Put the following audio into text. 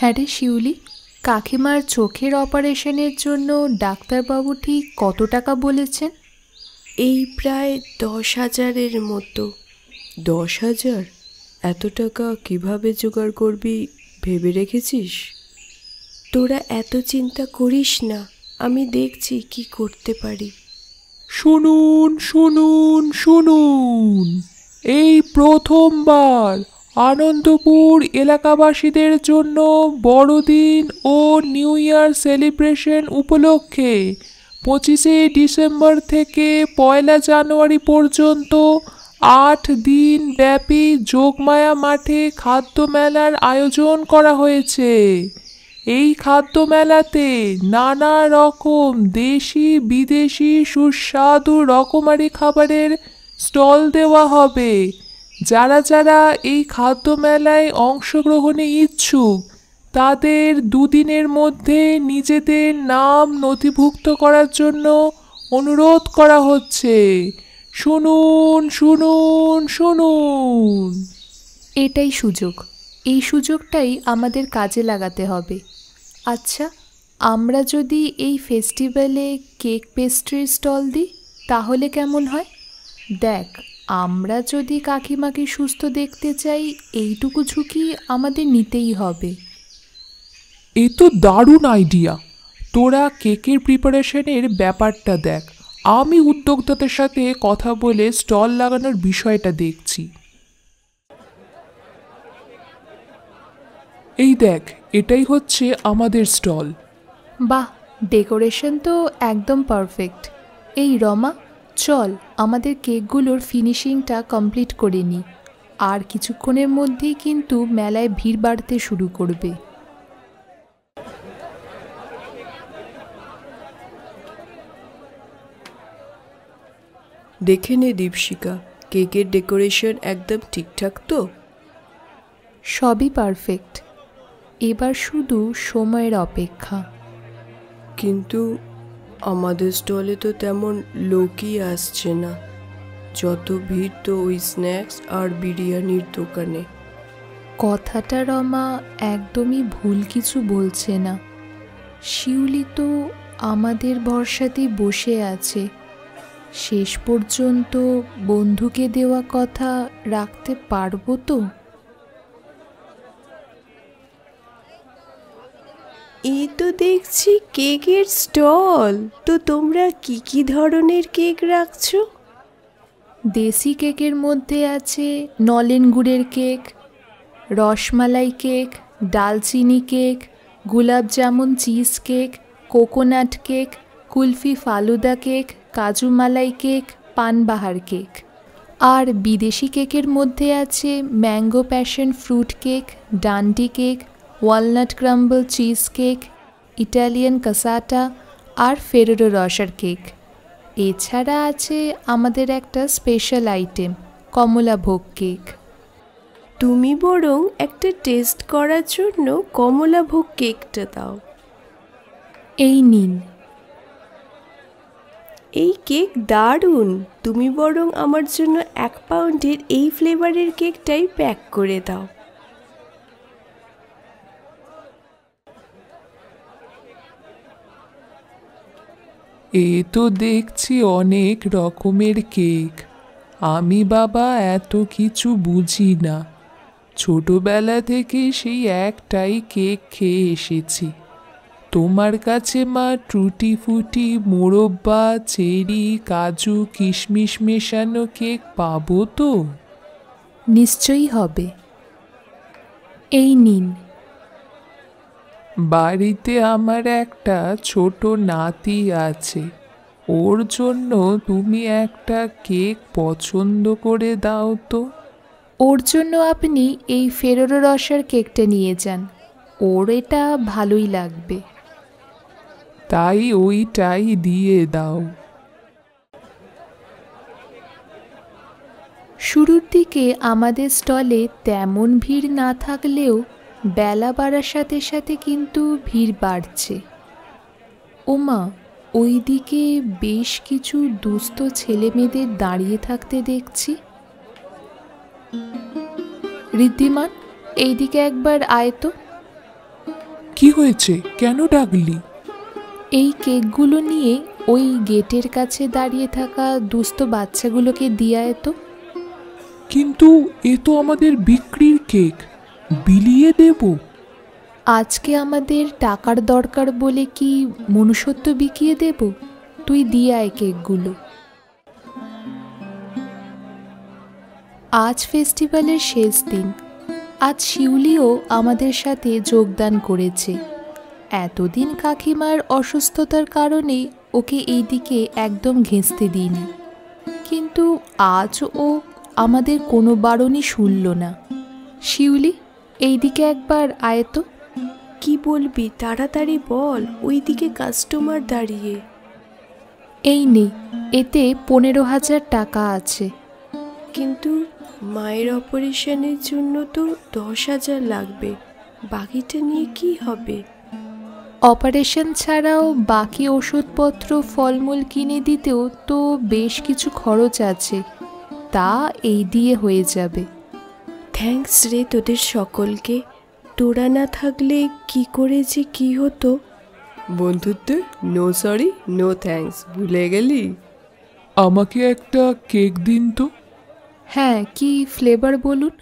হ্যাঁ রে শিউলি, কাকিমার চোখের অপারেশনের জন্য ডাক্তারবাবু ঠিক কত টাকা বলেছেন? এই প্রায় 10,000-এর মতো। 10,000? এত টাকা কিভাবে জোগাড় করবি ভেবে রেখেছিস? তোরা এত চিন্তা করিস না, আমি দেখছি কি করতে পারি। শুনুন শুনুন শুনুন, এই প্রথমবার আনন্দপুর এলাকাবাসীদের জন্য বড়দিন ও নিউ ইয়ার সেলিব্রেশন উপলক্ষে 25শে ডিসেম্বর থেকে 1 জানুয়ারি পর্যন্ত 8 দিন ব্যাপী যোগমায়া মাঠে খাদ্য মেলার আয়োজন করা হয়েছে। এই খাদ্য মেলাতে নানা রকম দেশি বিদেশি সুস্বাদু রকমারি খাবারের স্টল দেওয়া হবে। যারা যারা এই খাদ্য মেলায় অংশগ্রহণে ইচ্ছুক তাদের 2 দিনের মধ্যে নিজেদের নাম নথিভুক্ত করার জন্য অনুরোধ করা হচ্ছে। শুনুন শুনুন শুনুন। এটাই সুযোগ, এই সুযোগটাই আমাদের কাজে লাগাতে হবে। আচ্ছা, আমরা যদি এই ফেস্টিভ্যালে কেক পেস্ট্রির স্টল দিই তাহলে কেমন হয়? দেখ, আমরা যদি কাকিমাকে সুস্থ দেখতে চাই, এইটুকু ঝুঁকি আমাদের নিতেই হবে। এ তো দারুণ আইডিয়া। তোরা কেকের প্রিপারেশনের ব্যাপারটা দেখ, আমি উদ্যোক্তাদের সাথে কথা বলে স্টল লাগানোর বিষয়টা দেখছি। এই দেখ, এটাই হচ্ছে আমাদের স্টল। বাহ, ডেকোরেশন তো একদম পারফেক্ট। এই রমা, চল আমাদের কেকগুলোর ফিনিশিংটা কমপ্লিট করে নিই। আর কিছুক্ষণের মধ্যেই কিন্তু মেলায় ভিড় বাড়তে শুরু করবে। দেখে নে দীপশিকা, কেকের ডেকোরেশন একদম ঠিকঠাক তো? সবই পারফেক্ট, এবার শুধু সময়ের অপেক্ষা। কিন্তু আমাদের স্টলে তো তেমন লোকই আসছে না। যত ভিড় তো ওই স্ন্যাক্স আর বিরিয়ানির দোকানে। কথাটা রমা একদমই ভুল কিছু বলছে না। শিউলি তো আমাদের ভরসাতেই বসে আছে। শেষ পর্যন্ত বন্ধুকে দেওয়া কথা রাখতে পারবো তো? এই তো দেখছি কেকের স্টল। তো তোমরা কি কি ধরনের কেক রাখছো? দেশি কেকের মধ্যে আছে নলেন গুড়ের কেক, রসমালাই কেক, ডালচিনি কেক, গোলাপ jamun cheese cake, coconut cake, kulfi falooda cake, কাজু মালাই কেক, পানবাহার কেক। আর বিদেশি কেকের মধ্যে আছে mango passion fruit cake, Dundee cake, walnut crumble cheese cake, Italian cassata আর ফেরেরো রসার কেক। এছাড়া আছে আমাদের একটা স্পেশাল আইটেম, কমলা ভোগ কেক। তুমি বরং একটা টেস্ট করার জন্য কমলা ভোগ কেকটা দাও। এই নিন। এই কেক দারুণ। তুমি বরং আমার জন্য 1 পাউন্ডের এই ফ্লেভারের কেকটাই প্যাক করে দাও। এ তো দেখছি অনেক রকমের কেক। আমি বাবা এত কিছু বুঝি না, ছোটবেলা থেকে সেই একটাই কেক খেয়ে এসেছি। তোমার কাছে মা টুটি ফুটি, মোরব্বা, চেরি, কাজু, কিশমিশ মেশানো কেক পাবো তো? নিশ্চয়ই হবে। এই নিন। বাড়িতে আমার একটা ছোট নাতি আছে, ওর জন্য তুমি একটা কেক পছন্দ করে দাও তো। ওর জন্য আপনি এই ফেরেরো রসার কেকটা নিয়ে যান, ওর এটা ভালোই লাগবে। তাই ওইটাই দিয়ে দাও। শুরুর দিকে আমাদের স্টলে তেমন ভিড় না থাকলেও বেলা বাড়ার সাথে সাথে কিন্তু ভিড় বাড়ছে। ওমা, ওইদিকে বেশ কিছু দুস্থ ছেলেমেয়েদের দাঁড়িয়ে থাকতে দেখছি। ঋদ্ধিমান, এইদিকে একবার আয় তো। কি হয়েছে, কেন ডাকলি? এই কেকগুলো নিয়ে ওই গেটের কাছে দাঁড়িয়ে থাকা দুস্থ বাচ্চাগুলোকে দিয়ায় তো। কিন্তু এ তো আমাদের বিক্রির কেক, বিলিয়ে দেব? আজকে আমাদের টাকার দরকার বলে কি মনুষ্যত্ব বিকিয়ে দেব? তুই দিয়ায় কেকগুলো। আজ ফেস্টিভ্যালের শেষ দিন। আজ শিউলিও আমাদের সাথে যোগদান করেছে। এতদিন কাকিমার অসুস্থতার কারণে ওকে এই দিকে একদম ঘেঁষতে দিইনি, কিন্তু আজ ও আমাদের কোনো বারণই শুনল না। শিউলি, এই দিকে একবার আয় তো। কি বলবি তাড়াতাড়ি বল, ওইদিকে কাস্টমার দাঁড়িয়ে। এই নে, এতে 15,000 টাকা আছে। কিন্তু মায়ের অপারেশনের জন্য তো 10,000 লাগবে, বাকিটা নিয়ে কি হবে? অপারেশন ছাড়াও বাকি ওষুধপত্র ফলমূল কিনে দিতেও তো বেশ কিছু খরচ আছে, তা এই দিয়ে হয়ে যাবে। থ্যাঙ্কস রে তোদের সকলকে, তোরা না থাকলে কি করে যে কি হতো। বন্ধুত্ব নো সরি নো থ্যাঙ্কস, ভুলে গেলি? আমাকে একটা কেক দিন তো। হ্যাঁ, কি ফ্লেভার বলুন?